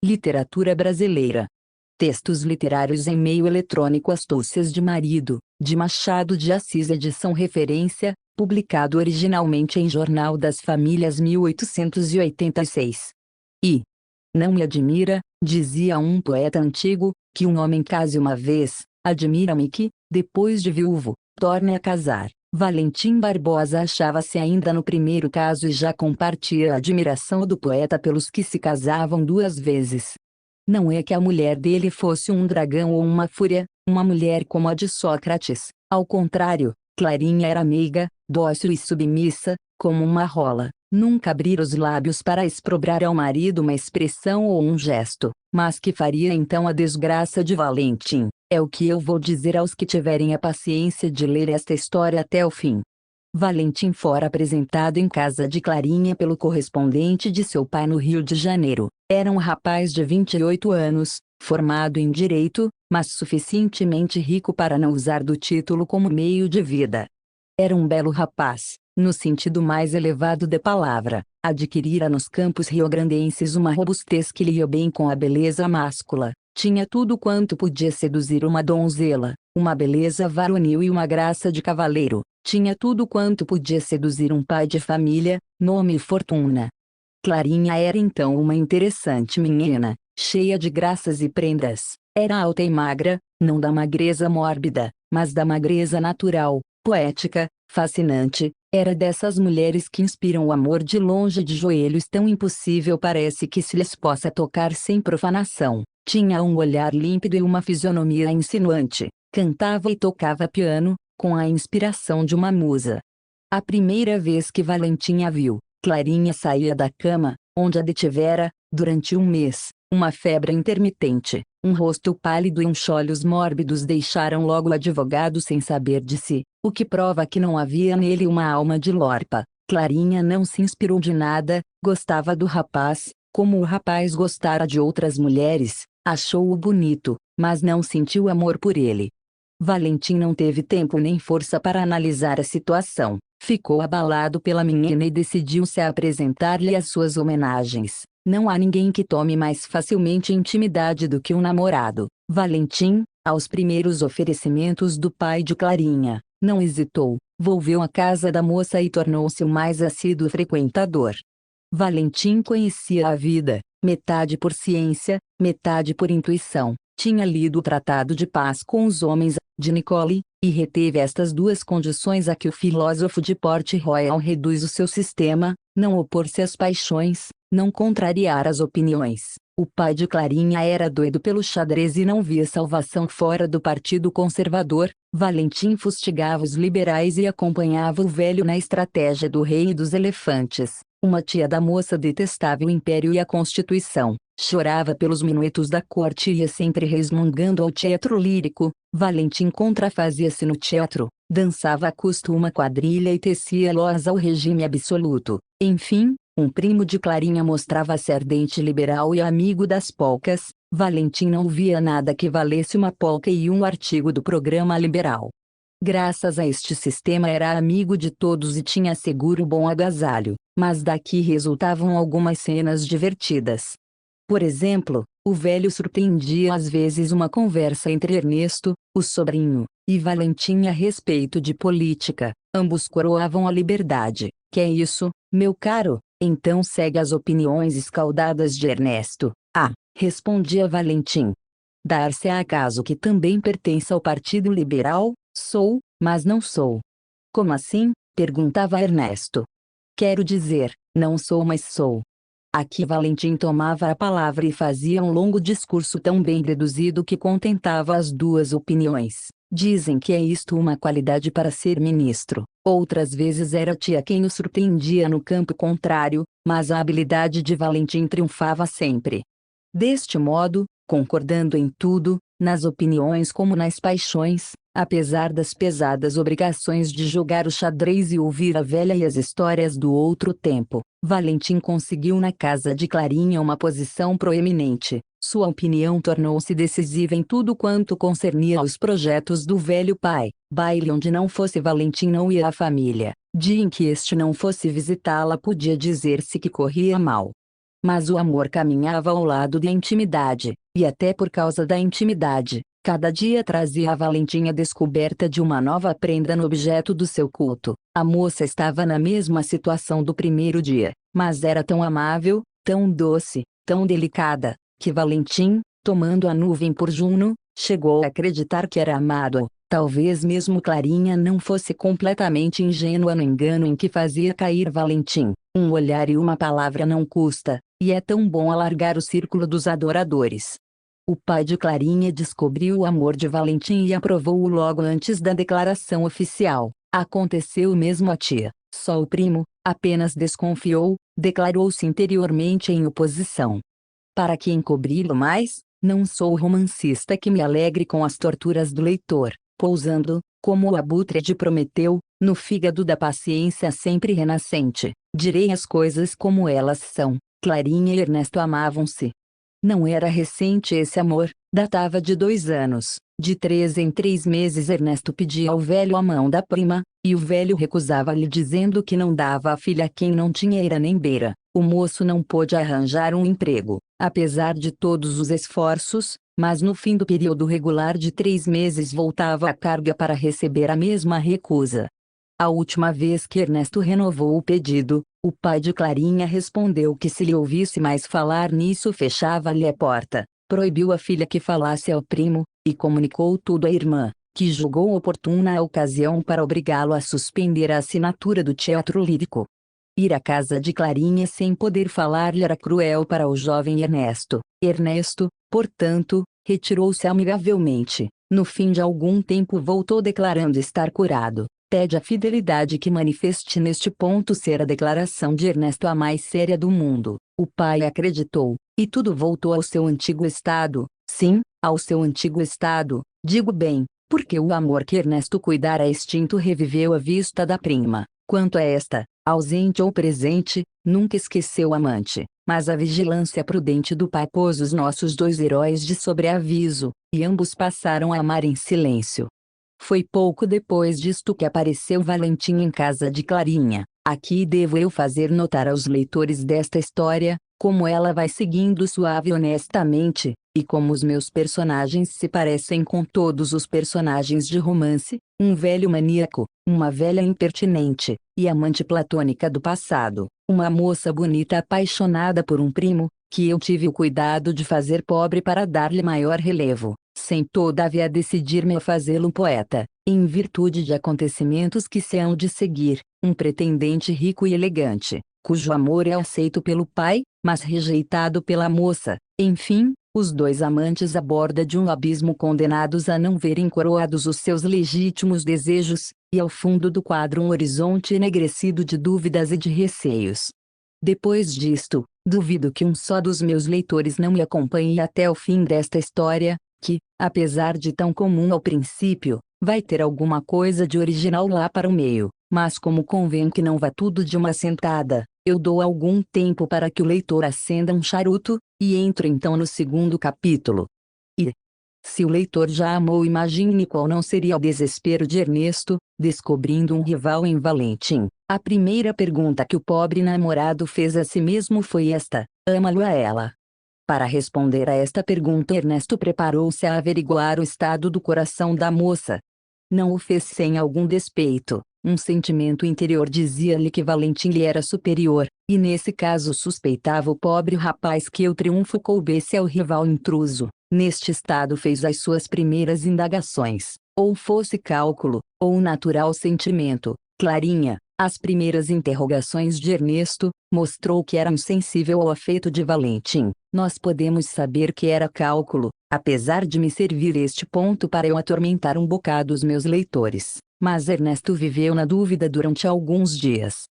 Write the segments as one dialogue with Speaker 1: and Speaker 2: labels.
Speaker 1: Literatura brasileira. Textos literários em meio eletrônico. Astúcias de Marido, de Machado de Assis. Edição referência, publicado originalmente em Jornal das Famílias 1886. E não me admira, dizia um poeta antigo, que um homem case uma vez, admira-me que, depois de viúvo, torne a casar. Valentim Barbosa achava-se ainda no primeiro caso e já compartia a admiração do poeta pelos que se casavam duas vezes. Não é que a mulher dele fosse um dragão ou uma fúria, uma mulher como a de Sócrates. Ao contrário, Clarinha era meiga, dócil e submissa, como uma rola. Nunca abrir os lábios para exprobrar ao marido uma expressão ou um gesto, mas que faria então a desgraça de Valentim, é o que eu vou dizer aos que tiverem a paciência de ler esta história até o fim. Valentim fora apresentado em casa de Clarinha pelo correspondente de seu pai no Rio de Janeiro. Era um rapaz de 28 anos, formado em direito, mas suficientemente rico para não usar do título como meio de vida. Era um belo rapaz, no sentido mais elevado da palavra. Adquirira nos campos riograndenses uma robustez que lhe ia bem com a beleza máscula. Tinha tudo quanto podia seduzir uma donzela, uma beleza varonil e uma graça de cavaleiro. Tinha tudo quanto podia seduzir um pai de família, nome e fortuna. Clarinha era então uma interessante menina, cheia de graças e prendas. Era alta e magra, não da magreza mórbida, mas da magreza natural, poética, fascinante. Era dessas mulheres que inspiram o amor de longe. De joelhos tão impossível parece que se lhes possa tocar sem profanação. Tinha um olhar límpido e uma fisionomia insinuante. Cantava e tocava piano, com a inspiração de uma musa. A primeira vez que Valentim a viu, Clarinha saía da cama, onde a detivera, durante um mês. Uma febre intermitente, um rosto pálido e uns olhos mórbidos deixaram logo o advogado sem saber de si, o que prova que não havia nele uma alma de lorpa. Clarinha não se inspirou de nada, gostava do rapaz, como o rapaz gostara de outras mulheres, achou-o bonito, mas não sentiu amor por ele. Valentim não teve tempo nem força para analisar a situação. Ficou abalado pela menina e decidiu-se a apresentar-lhe as suas homenagens. Não há ninguém que tome mais facilmente intimidade do que um namorado. Valentim, aos primeiros oferecimentos do pai de Clarinha, não hesitou, volveu à casa da moça e tornou-se o mais assíduo frequentador. Valentim conhecia a vida, metade por ciência, metade por intuição. Tinha lido o Tratado de Paz com os Homens, de Nicole, e reteve estas duas condições a que o filósofo de Port Royal reduz o seu sistema: não opor-se às paixões, não contrariar as opiniões. O pai de Clarinha era doido pelo xadrez e não via salvação fora do Partido Conservador. Valentim fustigava os liberais e acompanhava o velho na estratégia do rei e dos elefantes. Uma tia da moça detestava o Império e a Constituição. Chorava pelos minuetos da corte e ia sempre resmungando ao teatro lírico. Valentim contrafazia-se no teatro, dançava a custo uma quadrilha e tecia loas ao regime absoluto. Enfim, um primo de Clarinha mostrava-se ardente liberal e amigo das polcas. Valentim não via nada que valesse uma polca e um artigo do programa liberal. Graças a este sistema era amigo de todos e tinha seguro bom agasalho, mas daqui resultavam algumas cenas divertidas. Por exemplo, o velho surpreendia às vezes uma conversa entre Ernesto, o sobrinho, e Valentim a respeito de política. Ambos coroavam a liberdade. Que é isso, meu caro? Então segue as opiniões escaldadas de Ernesto. Ah, respondia Valentim. Dar-se-á acaso que também pertence ao Partido Liberal? Sou, mas não sou. Como assim? Perguntava Ernesto. Quero dizer, não sou mas sou. Aqui Valentim tomava a palavra e fazia um longo discurso tão bem deduzido que contentava as duas opiniões. Dizem que é isto uma qualidade para ser ministro. Outras vezes era a tia quem o surpreendia no campo contrário, mas a habilidade de Valentim triunfava sempre. Deste modo, concordando em tudo, nas opiniões como nas paixões, apesar das pesadas obrigações de jogar o xadrez e ouvir a velha e as histórias do outro tempo, Valentim conseguiu na casa de Clarinha uma posição proeminente. Sua opinião tornou-se decisiva em tudo quanto concernia aos projetos do velho pai. Baile onde não fosse Valentim não ia a família. Dia em que este não fosse visitá-la podia dizer-se que corria mal. mas o amor caminhava ao lado da intimidade, e até por causa da intimidade, cada dia trazia a Valentim a descoberta de uma nova prenda no objeto do seu culto. A moça estava na mesma situação do primeiro dia, mas era tão amável, tão doce, tão delicada, que Valentim, tomando a nuvem por Juno, chegou a acreditar que era amado. Talvez mesmo Clarinha não fosse completamente ingênua no engano em que fazia cair Valentim. Um olhar e uma palavra não custa, e é tão bom alargar o círculo dos adoradores. O pai de Clarinha descobriu o amor de Valentim e aprovou-o logo antes da declaração oficial. Aconteceu mesmo à tia. Só o primo, apenas desconfiou, declarou-se interiormente em oposição. Para que encobri-lo mais? Não sou romancista que me alegre com as torturas do leitor, pousando, como o abutre de Prometeu, no fígado da paciência sempre renascente. Direi as coisas como elas são. Clarinha e Ernesto amavam-se. Não era recente esse amor, datava de 2 anos. De 3 em 3 meses Ernesto pedia ao velho a mão da prima, e o velho recusava-lhe dizendo que não dava a filha a quem não tinha eira nem beira. O moço não pôde arranjar um emprego, apesar de todos os esforços, mas no fim do período regular de 3 meses voltava à carga para receber a mesma recusa. A última vez que Ernesto renovou o pedido, o pai de Clarinha respondeu que se lhe ouvisse mais falar nisso fechava-lhe a porta, proibiu a filha que falasse ao primo, e comunicou tudo à irmã, que julgou oportuna a ocasião para obrigá-lo a suspender a assinatura do teatro lírico. Ir à casa de Clarinha sem poder falar-lhe era cruel para o jovem Ernesto. Ernesto, portanto, retirou-se amigavelmente. No fim de algum tempo voltou declarando estar curado. Pede a fidelidade que manifeste neste ponto ser a declaração de Ernesto a mais séria do mundo. O pai acreditou, e tudo voltou ao seu antigo estado. Sim, ao seu antigo estado, digo bem, porque o amor que Ernesto cuidara extinto reviveu à vista da prima. Quanto a esta, ausente ou presente, nunca esqueceu o amante, mas a vigilância prudente do pai pôs os nossos 2 heróis de sobreaviso, e ambos passaram a amar em silêncio. Foi pouco depois disto que apareceu Valentim em casa de Clarinha. Aqui devo eu fazer notar aos leitores desta história, como ela vai seguindo suave e honestamente, e como os meus personagens se parecem com todos os personagens de romance, um velho maníaco, uma velha impertinente, e amante platônica do passado, uma moça bonita apaixonada por um primo, que eu tive o cuidado de fazer pobre para dar-lhe maior relevo, sem todavia decidir-me a fazê-lo poeta, em virtude de acontecimentos que se hão de seguir, um pretendente rico e elegante, cujo amor é aceito pelo pai, mas rejeitado pela moça, enfim, os 2 amantes à borda de um abismo condenados a não verem coroados os seus legítimos desejos, e ao fundo do quadro um horizonte enegrecido de dúvidas e de receios. Depois disto, duvido que um só dos meus leitores não me acompanhe até o fim desta história, que, apesar de tão comum ao princípio, vai ter alguma coisa de original lá para o meio, mas como convém que não vá tudo de uma sentada, eu dou algum tempo para que o leitor acenda um charuto, e entro então no 2º capítulo. E, se o leitor já amou, imagine qual não seria o desespero de Ernesto, descobrindo um rival em Valentim. A primeira pergunta que o pobre namorado fez a si mesmo foi esta: ama-lo a ela? Para responder a esta pergunta Ernesto preparou-se a averiguar o estado do coração da moça. Não o fez sem algum despeito. Um sentimento interior dizia-lhe que Valentim lhe era superior, e nesse caso suspeitava o pobre rapaz que o triunfo coubesse ao rival intruso. Neste estado fez as suas primeiras indagações, ou fosse cálculo, ou natural sentimento. Clarinha, as primeiras interrogações de Ernesto, mostrou que era insensível ao afeto de Valentim. Nós podemos saber que era cálculo, apesar de me servir este ponto para eu atormentar um bocado os meus leitores. Mas Ernesto viveu na dúvida durante alguns dias.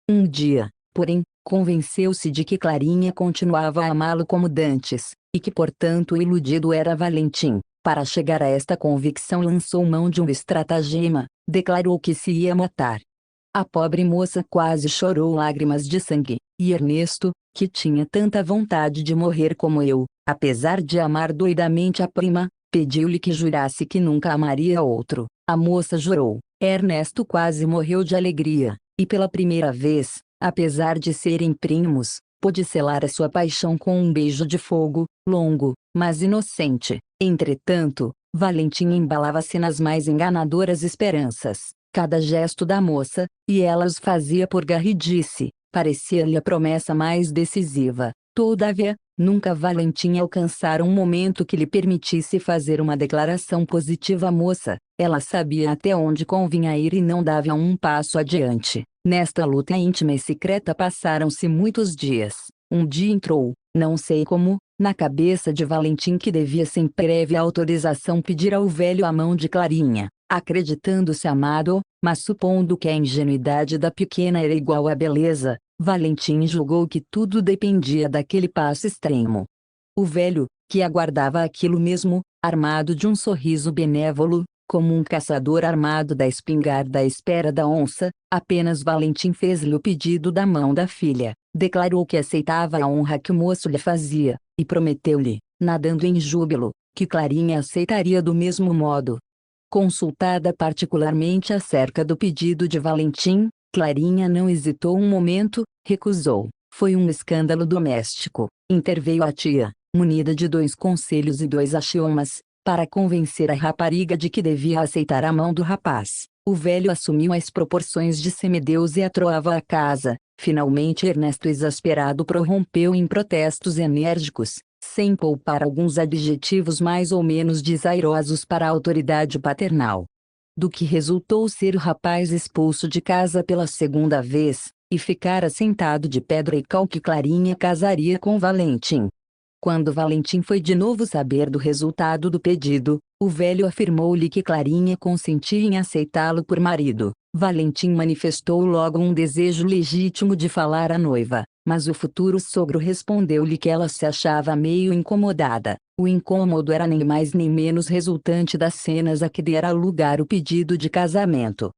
Speaker 1: Um dia, porém, convenceu-se de que Clarinha continuava a amá-lo como dantes, e que portanto o iludido era Valentim. Para chegar a esta convicção lançou mão de um estratagema, declarou que se ia matar. A pobre moça quase chorou lágrimas de sangue, e Ernesto, que tinha tanta vontade de morrer como eu, apesar de amar doidamente a prima, pediu-lhe que jurasse que nunca amaria outro. A moça jurou. Ernesto quase morreu de alegria, e pela primeira vez, apesar de serem primos, pôde selar a sua paixão com um beijo de fogo, longo, mas inocente. Entretanto, Valentim embalava-se nas mais enganadoras esperanças. Cada gesto da moça, e ela os fazia por garridice, parecia-lhe a promessa mais decisiva. Todavia, nunca Valentim alcançara um momento que lhe permitisse fazer uma declaração positiva à moça. Ela sabia até onde convinha ir e não dava um passo adiante. Nesta luta íntima e secreta passaram-se muitos dias. Um dia entrou, não sei como, na cabeça de Valentim que devia sem prévia autorização pedir ao velho a mão de Clarinha. Acreditando-se amado, mas supondo que a ingenuidade da pequena era igual à beleza, Valentim julgou que tudo dependia daquele passo extremo. O velho, que aguardava aquilo mesmo, armado de um sorriso benévolo, como um caçador armado da espingarda à espera da onça, apenas Valentim fez-lhe o pedido da mão da filha, declarou que aceitava a honra que o moço lhe fazia, e prometeu-lhe, nadando em júbilo, que Clarinha aceitaria do mesmo modo. Consultada particularmente acerca do pedido de Valentim, Clarinha não hesitou um momento, recusou. Foi um escândalo doméstico. Interveio a tia, munida de 2 conselhos e 2 axiomas, para convencer a rapariga de que devia aceitar a mão do rapaz. O velho assumiu as proporções de semideus e atroava a casa. Finalmente Ernesto exasperado prorrompeu em protestos enérgicos, sem poupar alguns adjetivos mais ou menos desairosos para a autoridade paternal. Do que resultou ser o rapaz expulso de casa pela 2ª vez, e ficara sentado de pedra e cal que Clarinha casaria com Valentim. Quando Valentim foi de novo saber do resultado do pedido, o velho afirmou-lhe que Clarinha consentia em aceitá-lo por marido. Valentim manifestou logo um desejo legítimo de falar à noiva, mas o futuro sogro respondeu-lhe que ela se achava meio incomodada. O incômodo era nem mais nem menos resultante das cenas a que dera lugar o pedido de casamento.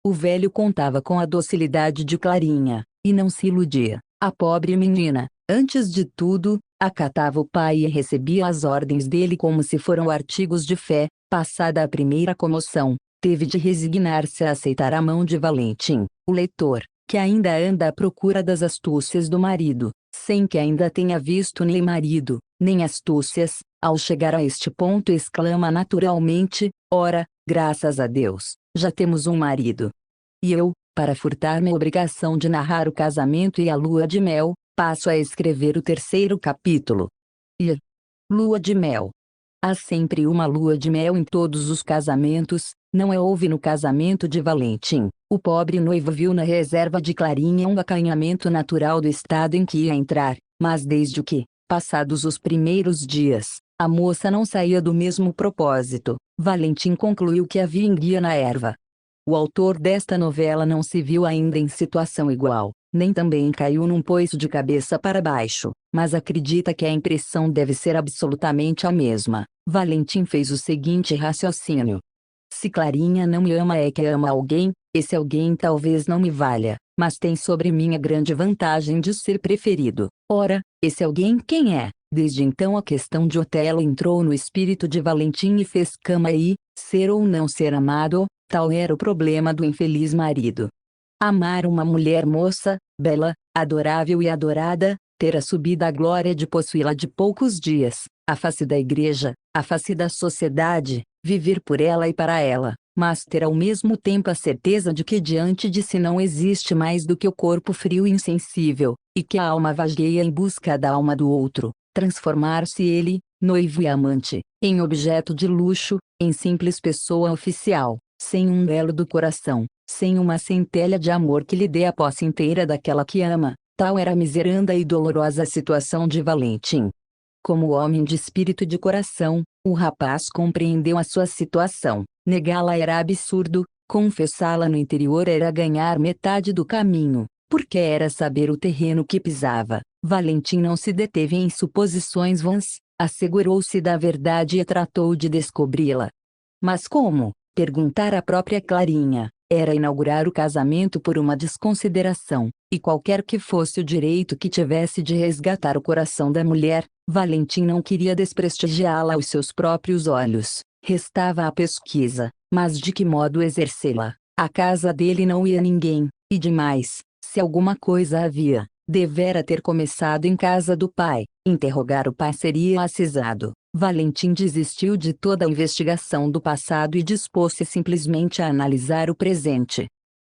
Speaker 1: O velho contava com a docilidade de Clarinha, e não se iludia. A pobre menina, antes de tudo, acatava o pai e recebia as ordens dele como se foram artigos de fé. Passada a primeira comoção, teve de resignar-se a aceitar a mão de Valentim. O leitor, que ainda anda à procura das astúcias do marido, sem que ainda tenha visto nem marido, nem astúcias, ao chegar a este ponto exclama naturalmente: ora, graças a Deus, já temos um marido. E eu, para furtar minha obrigação de narrar o casamento e a lua de mel, passo a escrever o 3º capítulo. Lua de mel. Há sempre uma lua de mel em todos os casamentos, não é houve no casamento de Valentim. O pobre noivo viu na reserva de Clarinha um acanhamento natural do estado em que ia entrar, mas desde que, passados os primeiros dias, a moça não saía do mesmo propósito, Valentim concluiu que havia enguia na erva. O autor desta novela não se viu ainda em situação igual, nem também caiu num poço de cabeça para baixo, mas acredita que a impressão deve ser absolutamente a mesma. Valentim fez o seguinte raciocínio: se Clarinha não me ama é que ama alguém, esse alguém talvez não me valha, mas tem sobre mim a grande vantagem de ser preferido. Ora, esse alguém quem é? Desde então a questão de Otelo entrou no espírito de Valentim e fez cama e, ser ou não ser amado, tal era o problema do infeliz marido. Amar uma mulher moça, bela, adorável e adorada, ter a subida glória de possuí-la de poucos dias, a face da igreja, a face da sociedade, viver por ela e para ela, mas ter ao mesmo tempo a certeza de que diante de si não existe mais do que o corpo frio e insensível, e que a alma vagueia em busca da alma do outro, transformar-se ele, noivo e amante, em objeto de luxo, em simples pessoa oficial, sem um elo do coração, sem uma centelha de amor que lhe dê a posse inteira daquela que ama. Tal era a miseranda e dolorosa situação de Valentim. Como homem de espírito e de coração, o rapaz compreendeu a sua situação. Negá-la era absurdo, confessá-la no interior era ganhar metade do caminho, porque era saber o terreno que pisava. Valentim não se deteve em suposições vãs, assegurou-se da verdade e tratou de descobri-la. Mas como? Perguntara a própria Clarinha. Era inaugurar o casamento por uma desconsideração, e qualquer que fosse o direito que tivesse de resgatar o coração da mulher, Valentim não queria desprestigiá-la aos seus próprios olhos. Restava a pesquisa, mas de que modo exercê-la? À casa dele não ia ninguém, e demais, se alguma coisa havia, Devera ter começado em casa do pai. Interrogar o pai seria acisado. Valentim desistiu de toda a investigação do passado e dispôs-se simplesmente a analisar o presente.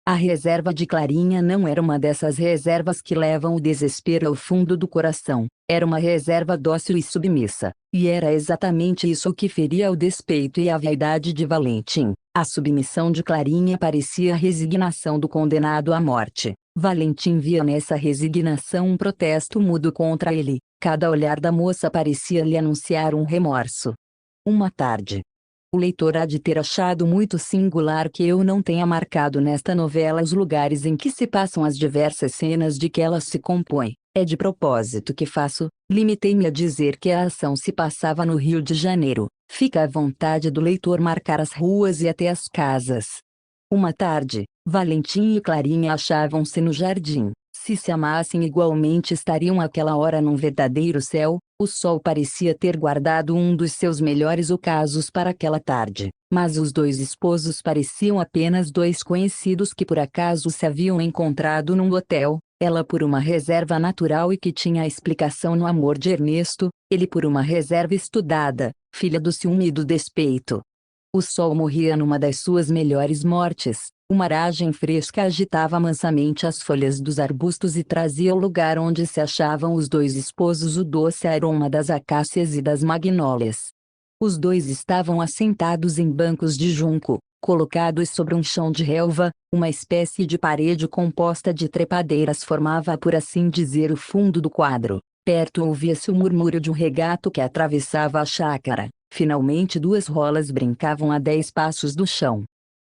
Speaker 1: A reserva de Clarinha não era uma dessas reservas que levam o desespero ao fundo do coração. Era uma reserva dócil e submissa. E era exatamente isso que feria o despeito e a vaidade de Valentim. A submissão de Clarinha parecia a resignação do condenado à morte. Valentim via nessa resignação um protesto mudo contra ele. Cada olhar da moça parecia lhe anunciar um remorso. Uma tarde. O leitor há de ter achado muito singular que eu não tenha marcado nesta novela os lugares em que se passam as diversas cenas de que ela se compõe. É de propósito que faço, limitei-me a dizer que a ação se passava no Rio de Janeiro. Fica à vontade do leitor marcar as ruas e até as casas. Uma tarde, Valentim e Clarinha achavam-se no jardim. Se amassem igualmente estariam àquela hora num verdadeiro céu. O sol parecia ter guardado um dos seus melhores ocasos para aquela tarde, mas os dois esposos pareciam apenas dois conhecidos que por acaso se haviam encontrado num hotel, ela por uma reserva natural e que tinha a explicação no amor de Ernesto, ele por uma reserva estudada, filha do ciúme e do despeito. O sol morria numa das suas melhores mortes. Uma aragem fresca agitava mansamente as folhas dos arbustos e trazia ao lugar onde se achavam os dois esposos o doce aroma das acácias e das magnólias. Os dois estavam assentados em bancos de junco, colocados sobre um chão de relva. Uma espécie de parede composta de trepadeiras formava, por assim dizer, o fundo do quadro. Perto ouvia-se o murmúrio de um regato que atravessava a chácara. Finalmente 2 rolas brincavam a 10 passos do chão.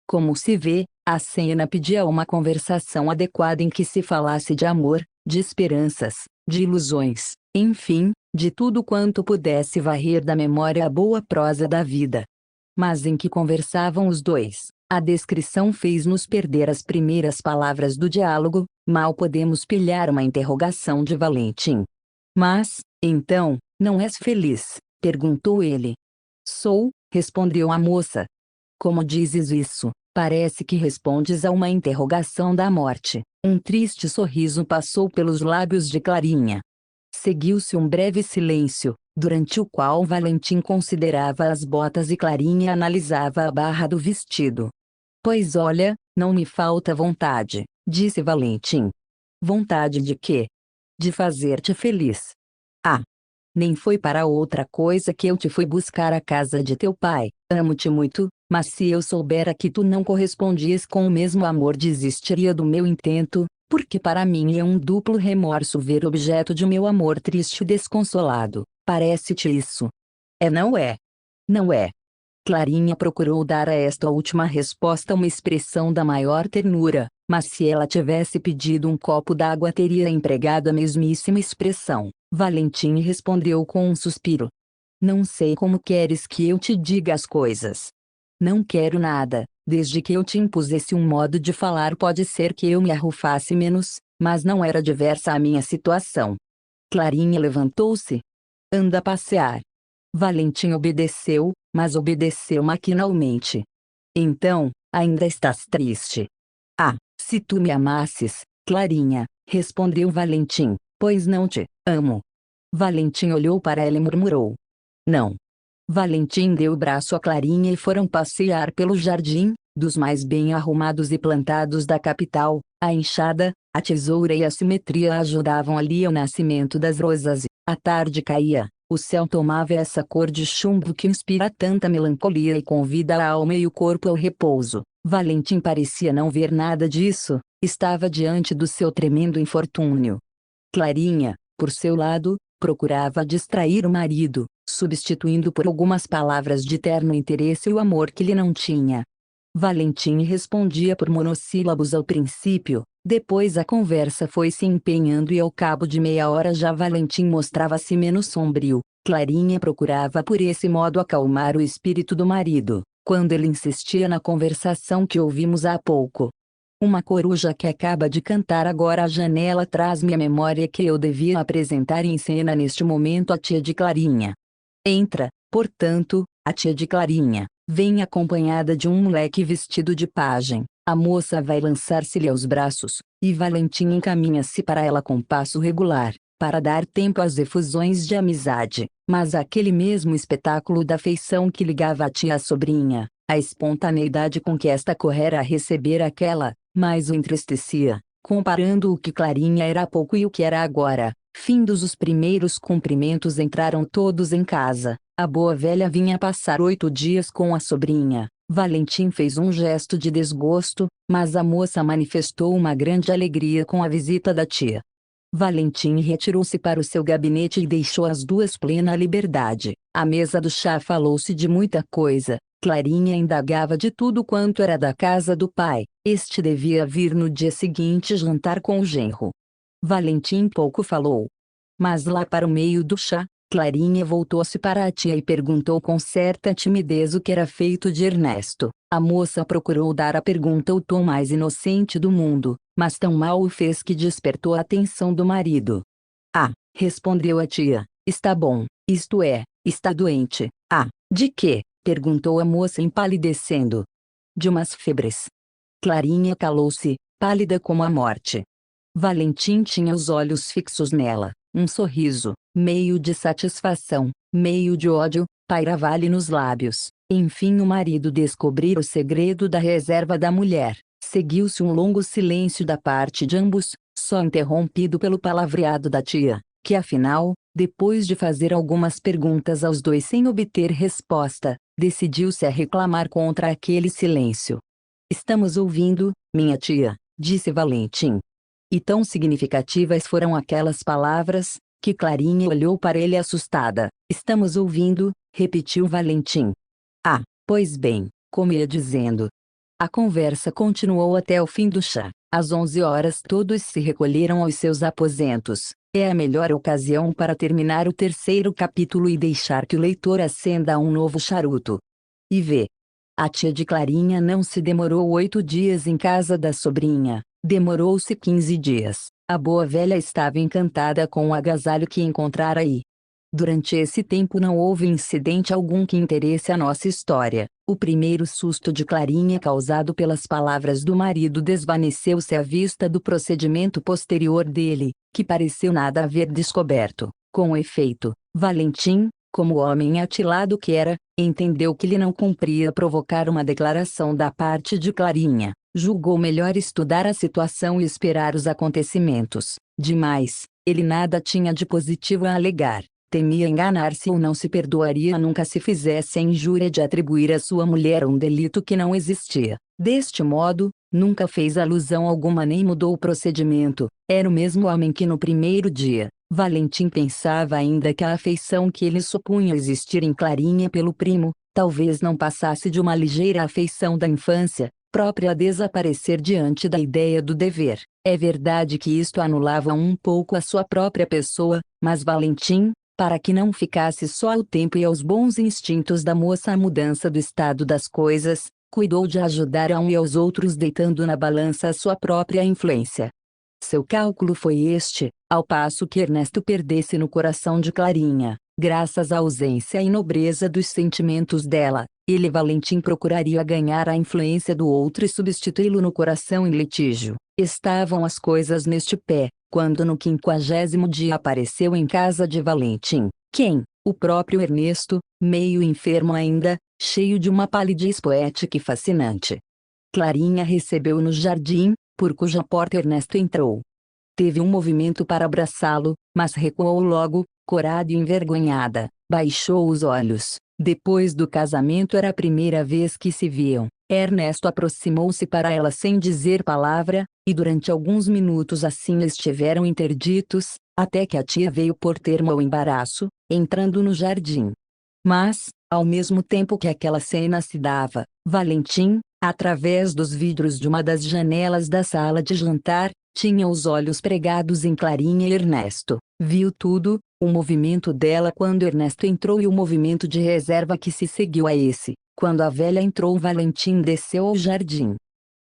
Speaker 1: Como se vê, a cena pedia uma conversação adequada em que se falasse de amor, de esperanças, de ilusões, enfim, de tudo quanto pudesse varrer da memória a boa prosa da vida. Mas em que conversavam os dois? A descrição fez-nos perder as primeiras palavras do diálogo. Mal podemos pilhar uma interrogação de Valentim. Mas, então, não és feliz? Perguntou ele. Sou, respondeu a moça. Como dizes isso? Parece que respondes a uma interrogação da morte. Um triste sorriso passou pelos lábios de Clarinha. Seguiu-se um breve silêncio, durante o qual Valentim considerava as botas e Clarinha analisava a barra do vestido. Pois olha, não me falta vontade, disse Valentim. Vontade de quê? De fazer-te feliz. Ah! Nem foi para outra coisa que eu te fui buscar à casa de teu pai. Amo-te muito, mas se eu soubera que tu não correspondias com o mesmo amor desistiria do meu intento, porque para mim é um duplo remorso ver objeto de meu amor triste e desconsolado. Parece-te isso? É, não é? Não é. Clarinha procurou dar a esta última resposta uma expressão da maior ternura, mas se ela tivesse pedido um copo d'água teria empregado a mesmíssima expressão. Valentim respondeu com um suspiro. Não sei como queres que eu te diga as coisas. Não quero nada, desde que eu te impusesse um modo de falar pode ser que eu me arrufasse menos, mas não era diversa a minha situação. Clarinha levantou-se. Anda a passear. Valentim obedeceu, mas obedeceu maquinalmente. Então, ainda estás triste? Ah, se tu me amasses, Clarinha, respondeu Valentim, pois não te amo. Valentim olhou para ela e murmurou. Não. Valentim deu o braço a Clarinha e foram passear pelo jardim, dos mais bem arrumados e plantados da capital. A enxada, a tesoura e a simetria ajudavam ali ao nascimento das rosas. A tarde caía, o céu tomava essa cor de chumbo que inspira tanta melancolia e convida a alma e o corpo ao repouso. Valentim parecia não ver nada disso, estava diante do seu tremendo infortúnio. Clarinha, por seu lado, procurava distrair o marido, substituindo por algumas palavras de terno interesse o amor que lhe não tinha. Valentim respondia por monossílabos ao princípio, depois a conversa foi se empenhando e ao cabo de meia hora já Valentim mostrava-se menos sombrio. Clarinha procurava por esse modo acalmar o espírito do marido, quando ele insistia na conversação que ouvimos há pouco. Uma coruja que acaba de cantar agora à janela traz-me à memória que eu devia apresentar em cena neste momento a tia de Clarinha. Entra, portanto, a tia de Clarinha, vem acompanhada de um moleque vestido de pajem. A moça vai lançar-se-lhe aos braços, e Valentim encaminha-se para ela com passo regular, para dar tempo às efusões de amizade, mas aquele mesmo espetáculo da afeição que ligava a tia à sobrinha, a espontaneidade com que esta correra a receber aquela, mais o entristecia, comparando o que Clarinha era há pouco e o que era agora. Findos os primeiros cumprimentos, entraram todos em casa. A boa velha vinha passar 8 dias com a sobrinha. Valentim fez um gesto de desgosto, mas a moça manifestou uma grande alegria com a visita da tia. Valentim retirou-se para o seu gabinete e deixou as duas plena liberdade. À mesa do chá falou-se de muita coisa. Clarinha indagava de tudo quanto era da casa do pai. Este devia vir no dia seguinte jantar com o genro. Valentim pouco falou. Mas lá para o meio do chá, Clarinha voltou-se para a tia e perguntou com certa timidez o que era feito de Ernesto. A moça procurou dar à pergunta o tom mais inocente do mundo, mas tão mal o fez que despertou a atenção do marido. Ah, respondeu a tia, está bom, isto é, está doente. Ah, de quê? Perguntou a moça empalidecendo. De umas febres. Clarinha calou-se, pálida como a morte. Valentim tinha os olhos fixos nela, um sorriso, meio de satisfação, meio de ódio, pairava-lhe nos lábios. Enfim o marido descobrira o segredo da reserva da mulher. Seguiu-se um longo silêncio da parte de ambos, só interrompido pelo palavreado da tia, que afinal, depois de fazer algumas perguntas aos dois sem obter resposta, decidiu-se a reclamar contra aquele silêncio. Estamos ouvindo, minha tia, disse Valentim. E tão significativas foram aquelas palavras, que Clarinha olhou para ele assustada. Estamos ouvindo, repetiu Valentim. Ah, pois bem, como ia dizendo. A conversa continuou até o fim do chá. Às 11 horas todos se recolheram aos seus aposentos. É a melhor ocasião para terminar o terceiro capítulo e deixar que o leitor acenda um novo charuto. E vê. A tia de Clarinha não se demorou 8 dias em casa da sobrinha. Demorou-se 15 dias. A boa velha estava encantada com o agasalho que encontrara aí. Durante esse tempo não houve incidente algum que interesse a nossa história. O primeiro susto de Clarinha causado pelas palavras do marido desvaneceu-se à vista do procedimento posterior dele, que pareceu nada haver descoberto. Com efeito, Valentim, como homem atilado que era, entendeu que lhe não cumpria provocar uma declaração da parte de Clarinha. Julgou melhor estudar a situação e esperar os acontecimentos. Demais, ele nada tinha de positivo a alegar. Temia enganar-se ou não se perdoaria nunca se fizesse a injúria de atribuir à sua mulher um delito que não existia. Deste modo, nunca fez alusão alguma nem mudou o procedimento. Era o mesmo homem que no primeiro dia. Valentim pensava ainda que a afeição que ele supunha existir em Clarinha pelo primo, talvez não passasse de uma ligeira afeição da infância, própria a desaparecer diante da ideia do dever. É verdade que isto anulava um pouco a sua própria pessoa, mas Valentim, para que não ficasse só ao tempo e aos bons instintos da moça a mudança do estado das coisas, cuidou de ajudar a um e aos outros deitando na balança a sua própria influência. Seu cálculo foi este, ao passo que Ernesto perdesse no coração de Clarinha, graças à ausência e nobreza dos sentimentos dela, ele Valentim procuraria ganhar a influência do outro e substituí-lo no coração em litígio. Estavam as coisas neste pé, quando no 50º dia apareceu em casa de Valentim. Quem? O próprio Ernesto, meio enfermo ainda, cheio de uma palidez poética e fascinante. Clarinha recebeu-o no jardim, por cuja porta Ernesto entrou. Teve um movimento para abraçá-lo, mas recuou logo, corada e envergonhada. Baixou os olhos. Depois do casamento era a primeira vez que se viam. Ernesto aproximou-se para ela sem dizer palavra, e durante alguns minutos assim estiveram interditos, até que a tia veio pôr termo ao embaraço, entrando no jardim. Mas, ao mesmo tempo que aquela cena se dava, Valentim, através dos vidros de uma das janelas da sala de jantar, tinha os olhos pregados em Clarinha e Ernesto. Viu tudo, o movimento dela quando Ernesto entrou e o movimento de reserva que se seguiu a esse. Quando a velha entrou, Valentim desceu ao jardim.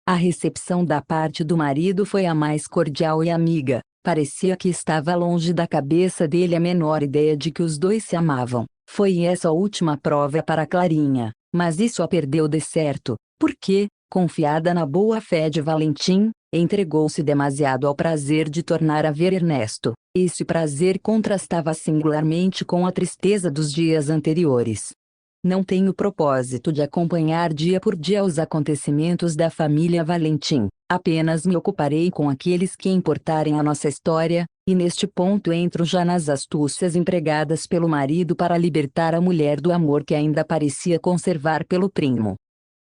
Speaker 1: A recepção da parte do marido foi a mais cordial e amiga. Parecia que estava longe da cabeça dele a menor ideia de que os dois se amavam. Foi essa a última prova para Clarinha, mas isso a perdeu de certo, porque, confiada na boa fé de Valentim, entregou-se demasiado ao prazer de tornar a ver Ernesto. Esse prazer contrastava singularmente com a tristeza dos dias anteriores. Não tenho propósito de acompanhar dia por dia os acontecimentos da família Valentim. Apenas me ocuparei com aqueles que importarem a nossa história, e neste ponto entro já nas astúcias empregadas pelo marido para libertar a mulher do amor que ainda parecia conservar pelo primo.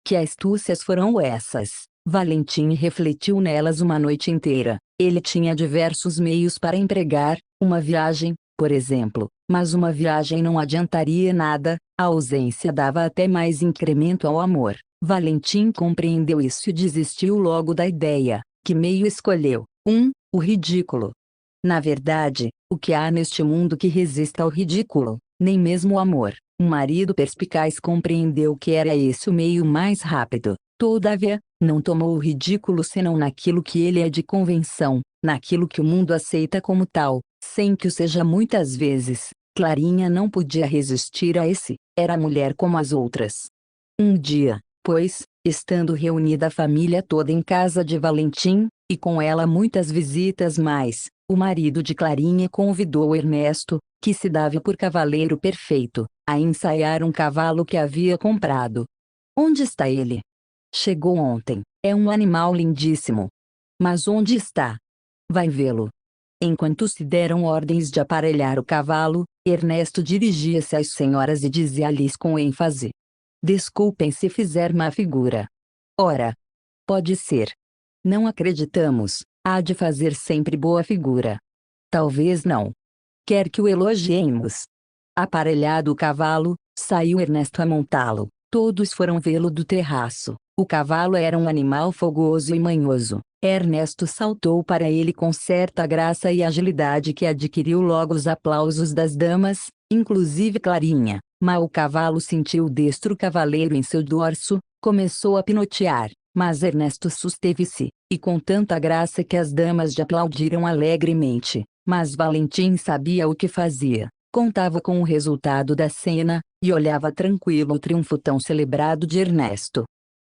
Speaker 1: Que astúcias foram essas? Valentim refletiu nelas uma noite inteira. Ele tinha diversos meios para empregar, uma viagem, por exemplo, mas uma viagem não adiantaria nada, a ausência dava até mais incremento ao amor. Valentim compreendeu isso e desistiu logo da ideia. Que meio escolheu? O ridículo. Na verdade, o que há neste mundo que resista ao ridículo? Nem mesmo o amor. Um marido perspicaz compreendeu que era esse o meio mais rápido. Todavia, não tomou o ridículo senão naquilo que ele é de convenção, naquilo que o mundo aceita como tal, sem que o seja muitas vezes. Clarinha não podia resistir a esse, era mulher como as outras. Um dia, pois, estando reunida a família toda em casa de Valentim, e com ela muitas visitas mais, o marido de Clarinha convidou Ernesto, que se dava por cavaleiro perfeito, a ensaiar um cavalo que havia comprado. Onde está ele? Chegou ontem. É um animal lindíssimo. Mas onde está? Vai vê-lo. Enquanto se deram ordens de aparelhar o cavalo, Ernesto dirigia-se às senhoras e dizia-lhes com ênfase: desculpem se fizer má figura. Ora, pode ser. Não acreditamos, há de fazer sempre boa figura. Talvez não. Quer que o elogiemos? Aparelhado o cavalo, saiu Ernesto a montá-lo. Todos foram vê-lo do terraço. O cavalo era um animal fogoso e manhoso. Ernesto saltou para ele com certa graça e agilidade que adquiriu logo os aplausos das damas, inclusive Clarinha. Mal o cavalo sentiu o destro cavaleiro em seu dorso, começou a pinotear, mas Ernesto susteve-se, e com tanta graça que as damas lhe aplaudiram alegremente. Mas Valentim sabia o que fazia. Contava com o resultado da cena, e olhava tranquilo o triunfo tão celebrado de Ernesto.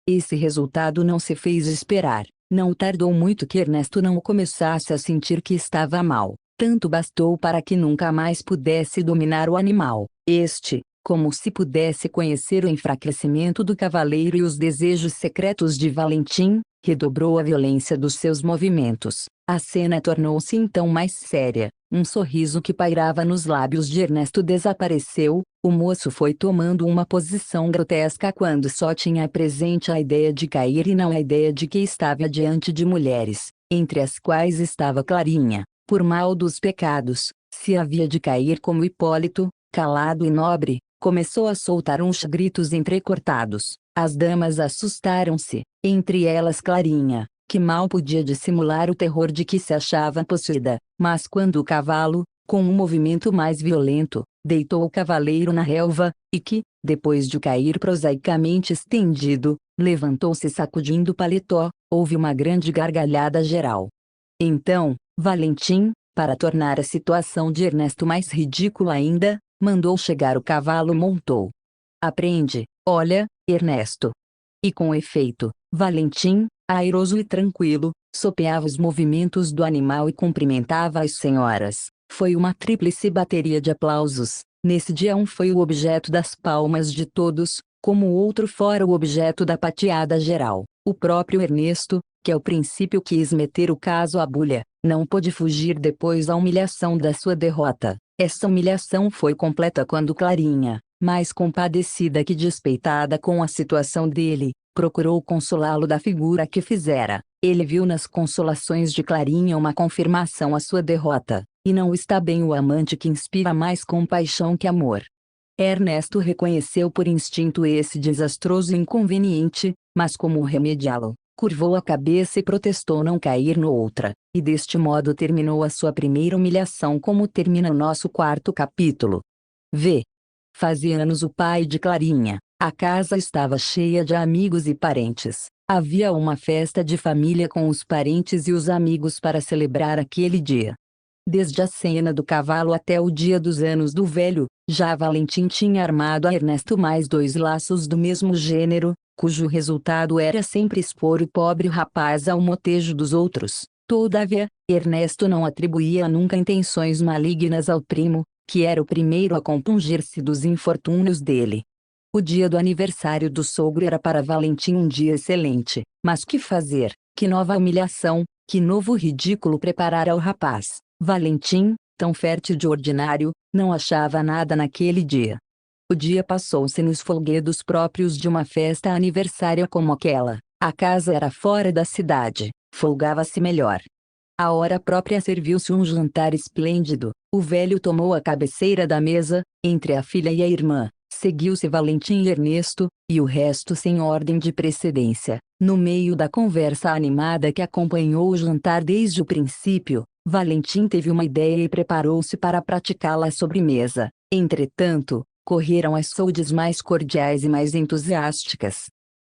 Speaker 1: Esse resultado não se fez esperar. Não tardou muito que Ernesto não começasse a sentir que estava mal. Tanto bastou para que nunca mais pudesse dominar o animal. Este, como se pudesse conhecer o enfraquecimento do cavaleiro e os desejos secretos de Valentim, redobrou a violência dos seus movimentos. A cena tornou-se então mais séria. Um sorriso que pairava nos lábios de Ernesto desapareceu. O moço foi tomando uma posição grotesca quando só tinha presente a ideia de cair e não a ideia de que estava diante de mulheres, entre as quais estava Clarinha. Por mal dos pecados, se havia de cair como Hipólito, calado e nobre, começou a soltar uns gritos entrecortados. As damas assustaram-se, entre elas Clarinha, que mal podia dissimular o terror de que se achava possuída, mas quando o cavalo, com um movimento mais violento, deitou o cavaleiro na relva, e que, depois de cair prosaicamente estendido, levantou-se sacudindo o paletó, houve uma grande gargalhada geral. Então, Valentim, para tornar a situação de Ernesto mais ridícula ainda, mandou chegar o cavalo e montou. Aprende, olha, Ernesto. E com efeito, Valentim, airoso e tranquilo, sopeava os movimentos do animal e cumprimentava as senhoras. Foi uma tríplice bateria de aplausos. Nesse dia um foi o objeto das palmas de todos, como o outro fora o objeto da pateada geral. O próprio Ernesto, que ao princípio quis meter o caso à bulha, não pôde fugir depois da humilhação da sua derrota. Essa humilhação foi completa quando Clarinha, mais compadecida que despeitada com a situação dele, procurou consolá-lo da figura que fizera. Ele viu nas consolações de Clarinha uma confirmação à sua derrota, e não está bem o amante que inspira mais compaixão que amor. Ernesto reconheceu por instinto esse desastroso inconveniente, mas como remediá-lo, curvou a cabeça e protestou não cair no outra, e deste modo terminou a sua primeira humilhação como termina o nosso quarto capítulo. V. Fazia anos o pai de Clarinha. A casa estava cheia de amigos e parentes. Havia uma festa de família com os parentes e os amigos para celebrar aquele dia. Desde a cena do cavalo até o dia dos anos do velho, já Valentim tinha armado a Ernesto mais 2 laços do mesmo gênero, cujo resultado era sempre expor o pobre rapaz ao motejo dos outros. Todavia, Ernesto não atribuía nunca intenções malignas ao primo, que era o primeiro a compungir-se dos infortúnios dele. O dia do aniversário do sogro era para Valentim um dia excelente, mas que fazer? Que nova humilhação, que novo ridículo preparar ao rapaz. Valentim, tão fértil de ordinário, não achava nada naquele dia. O dia passou-se nos folguedos próprios de uma festa aniversária como aquela. A casa era fora da cidade, folgava-se melhor. À hora própria serviu-se um jantar esplêndido. O velho tomou a cabeceira da mesa, entre a filha e a irmã. Seguiu-se Valentim e Ernesto, e o resto sem ordem de precedência. No meio da conversa animada que acompanhou o jantar desde o princípio, Valentim teve uma ideia e preparou-se para praticá-la à sobremesa. Entretanto, correram as saúdes mais cordiais e mais entusiásticas.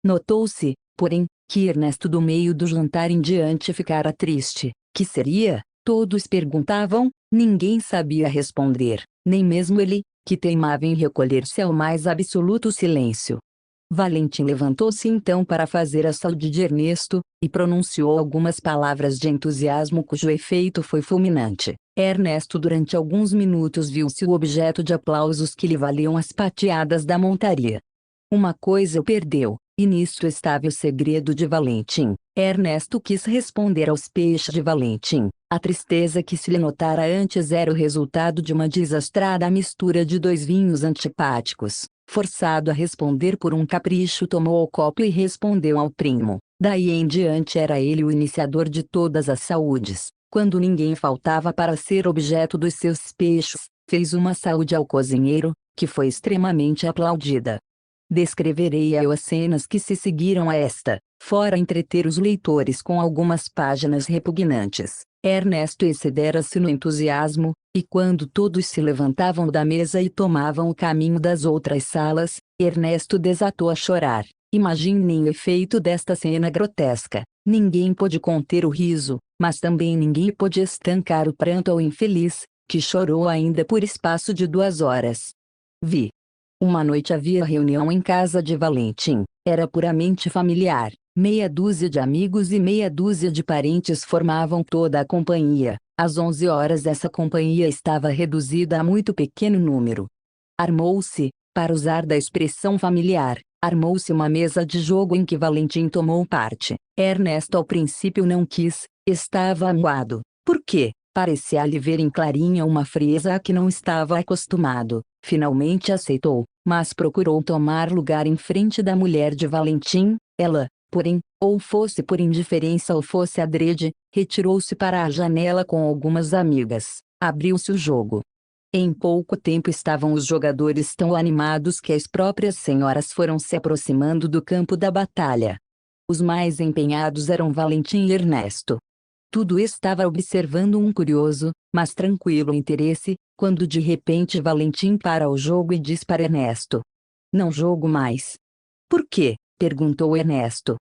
Speaker 1: Notou-se, porém, que Ernesto do meio do jantar em diante ficara triste. Que seria? Todos perguntavam, ninguém sabia responder, nem mesmo ele, que teimava em recolher-se ao mais absoluto silêncio. Valentim levantou-se então para fazer a saúde de Ernesto, e pronunciou algumas palavras de entusiasmo cujo efeito foi fulminante. Ernesto durante alguns minutos viu-se o objeto de aplausos que lhe valiam as pateadas da montaria. Uma coisa o perdeu, e nisto estava o segredo de Valentim. Ernesto quis responder aos peixes de Valentim. A tristeza que se lhe notara antes era o resultado de uma desastrada mistura de dois vinhos antipáticos. Forçado a responder por um capricho, tomou o copo e respondeu ao primo. Daí em diante era ele o iniciador de todas as saúdes. Quando ninguém faltava para ser objeto dos seus peixes, fez uma saúde ao cozinheiro, que foi extremamente aplaudida. Descreverei eu as cenas que se seguiram a esta, fora entreter os leitores com algumas páginas repugnantes. Ernesto excedera-se no entusiasmo, e quando todos se levantavam da mesa e tomavam o caminho das outras salas, Ernesto desatou a chorar. Imaginem o efeito desta cena grotesca. Ninguém pôde conter o riso, mas também ninguém pôde estancar o pranto ao infeliz, que chorou ainda por espaço de 2 horas. Uma noite havia reunião em casa de Valentim. Era puramente familiar. Meia dúzia de amigos e meia dúzia de parentes formavam toda a companhia. Às 11 horas essa companhia estava reduzida a muito pequeno número. Armou-se, para usar da expressão familiar, armou-se uma mesa de jogo em que Valentim tomou parte. Ernesto ao princípio não quis, estava amuado. Por quê? Parecia-lhe ver em Clarinha uma frieza a que não estava acostumado. Finalmente aceitou, mas procurou tomar lugar em frente da mulher de Valentim. Ela, porém, ou fosse por indiferença ou fosse adrede, retirou-se para a janela com algumas amigas. Abriu-se o jogo. Em pouco tempo estavam os jogadores tão animados que as próprias senhoras foram se aproximando do campo da batalha. Os mais empenhados eram Valentim e Ernesto. Tudo estava observando um curioso, mas tranquilo interesse, quando de repente Valentim para o jogo e diz para Ernesto: "Não jogo mais." "Por quê?" perguntou Ernesto.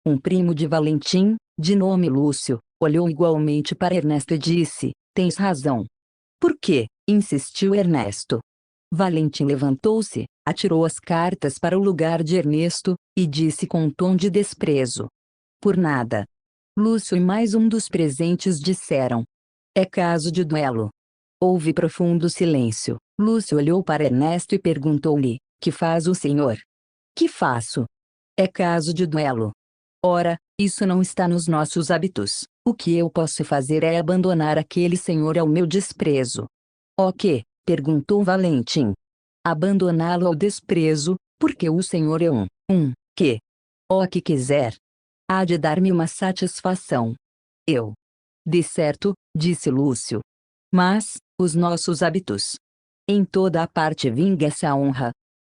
Speaker 1: Um primo de Valentim, de nome Lúcio, olhou igualmente para Ernesto e disse: "Tens razão." "Por quê?" insistiu Ernesto. Valentim levantou-se, atirou as cartas para o lugar de Ernesto, e disse com um tom de desprezo: "Por nada." Lúcio e mais um dos presentes disseram: "É caso de duelo." Houve profundo silêncio. Lúcio olhou para Ernesto e perguntou-lhe: "Que faz o senhor?" "Que faço?" "É caso de duelo." "Ora, isso não está nos nossos hábitos. O que eu posso fazer é abandonar aquele senhor ao meu desprezo." "O quê?" perguntou Valentim. "Abandoná-lo ao desprezo, porque o senhor é que? O que quiser. Há de dar-me uma satisfação." "Eu." "De certo," disse Lúcio. "Mas, os nossos hábitos. Em toda a parte vinga-se a honra."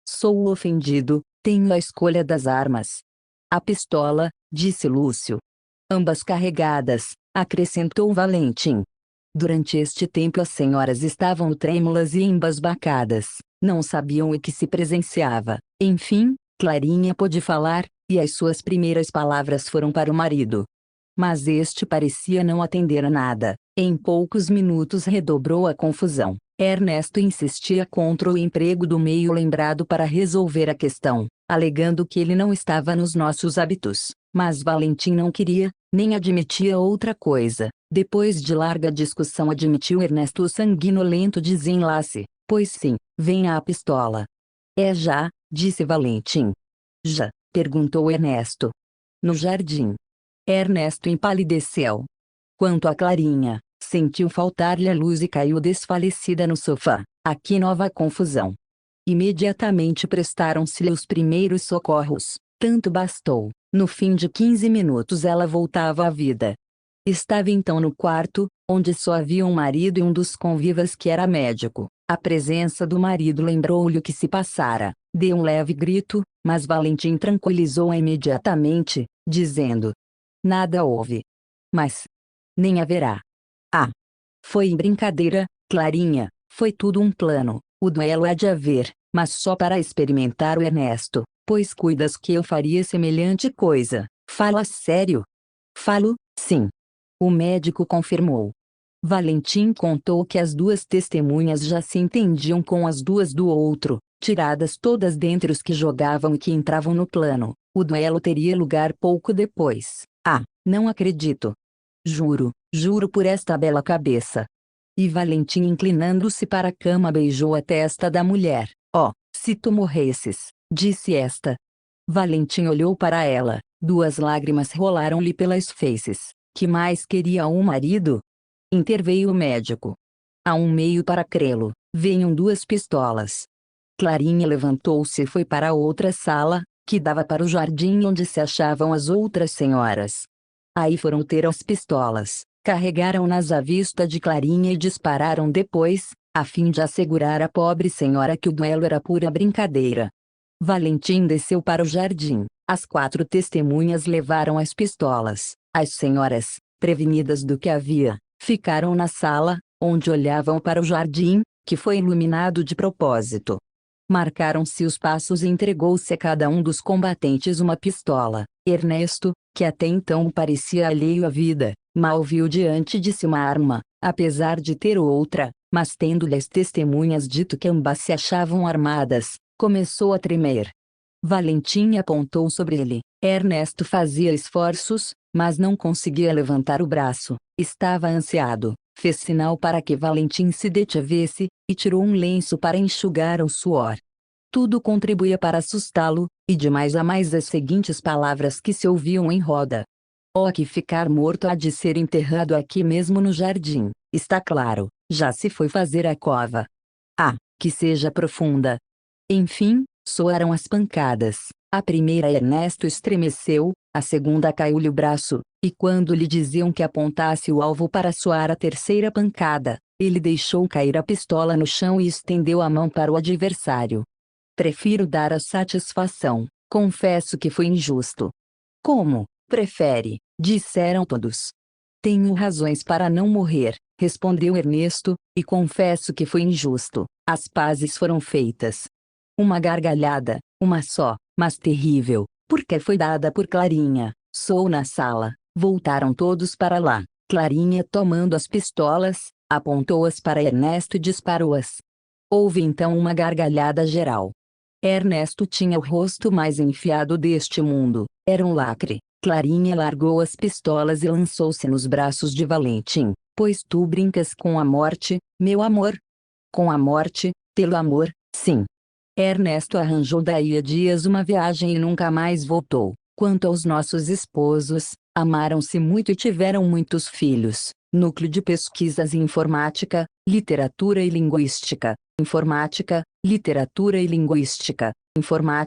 Speaker 1: "Sou o ofendido, tenho a escolha das armas." "A pistola," disse Lúcio. "Ambas carregadas," acrescentou Valentim. Durante este tempo as senhoras estavam trêmulas e embasbacadas, não sabiam o que se presenciava. Enfim, Clarinha pôde falar, e as suas primeiras palavras foram para o marido. Mas este parecia não atender a nada. Em poucos minutos redobrou a confusão. Ernesto insistia contra o emprego do meio lembrado para resolver a questão, alegando que ele não estava nos nossos hábitos, mas Valentim não queria, nem admitia outra coisa. Depois de larga discussão admitiu Ernesto o sanguinolento desenlace, pois sim, venha a pistola. É já, disse Valentim. Já, perguntou Ernesto. No jardim. Ernesto empalideceu. Quanto a Clarinha, sentiu faltar-lhe a luz e caiu desfalecida no sofá. Aqui nova confusão. Imediatamente prestaram-se-lhe os primeiros socorros. Tanto bastou. No fim de 15 minutos ela voltava à vida. Estava então no quarto, onde só havia um marido e um dos convivas que era médico. A presença do marido lembrou-lhe o que se passara. Deu um leve grito, mas Valentim tranquilizou-a imediatamente, dizendo: nada houve. Mas nem haverá. Ah! Foi brincadeira, Clarinha, foi tudo um plano. O duelo há de haver, mas só para experimentar o Ernesto, pois cuidas que eu faria semelhante coisa. Fala sério? Falo, sim. O médico confirmou. Valentim contou que as duas testemunhas já se entendiam com as duas do outro, tiradas todas dentre os que jogavam e que entravam no plano. O duelo teria lugar pouco depois. Ah, não acredito. Juro, juro por esta bela cabeça. E Valentim, inclinando-se para a cama, beijou a testa da mulher. Oh, se tu morresses, disse esta. Valentim olhou para ela, duas lágrimas rolaram-lhe pelas faces. Que mais queria um marido? Interveio o médico. Há um meio para crê-lo. Venham duas pistolas. Clarinha levantou-se e foi para a outra sala, que dava para o jardim onde se achavam as outras senhoras. Aí foram ter as pistolas, carregaram-nas à vista de Clarinha e dispararam depois, a fim de assegurar à pobre senhora que o duelo era pura brincadeira. Valentim desceu para o jardim. As quatro testemunhas levaram as pistolas. As senhoras, prevenidas do que havia, ficaram na sala, onde olhavam para o jardim, que foi iluminado de propósito. Marcaram-se os passos e entregou-se a cada um dos combatentes uma pistola. Ernesto, que até então parecia alheio à vida, mal viu diante de si uma arma, apesar de ter outra, mas tendo-lhe as testemunhas dito que ambas se achavam armadas, começou a tremer. Valentim apontou sobre ele. Ernesto fazia esforços, mas não conseguia levantar o braço. Estava ansiado. Fez sinal para que Valentim se detivesse, e tirou um lenço para enxugar o suor. Tudo contribuía para assustá-lo, e de mais a mais as seguintes palavras que se ouviam em roda. Oh, que ficar morto há de ser enterrado aqui mesmo no jardim, está claro, já se foi fazer a cova. Ah, que seja profunda. Enfim, soaram as pancadas. A primeira Ernesto estremeceu, a segunda caiu-lhe o braço, e quando lhe diziam que apontasse o alvo para soar a terceira pancada, ele deixou cair a pistola no chão e estendeu a mão para o adversário. Prefiro dar a satisfação, confesso que foi injusto. Como, prefere? Disseram todos. Tenho razões para não morrer, respondeu Ernesto, e confesso que foi injusto. As pazes foram feitas. Uma gargalhada, uma só, mas terrível, porque foi dada por Clarinha. Soou na sala. Voltaram todos para lá. Clarinha, tomando as pistolas, apontou-as para Ernesto e disparou-as. Houve então uma gargalhada geral. Ernesto tinha o rosto mais enfiado deste mundo. Era um lacre. Clarinha largou as pistolas e lançou-se nos braços de Valentim. Pois tu brincas com a morte, meu amor? Com a morte, pelo amor, sim. Ernesto arranjou daí a dias uma viagem e nunca mais voltou. Quanto aos nossos esposos, amaram-se muito e tiveram muitos filhos. Núcleo de Pesquisas em Informática, Literatura e Linguística. Informática, Literatura e Linguística. Informática.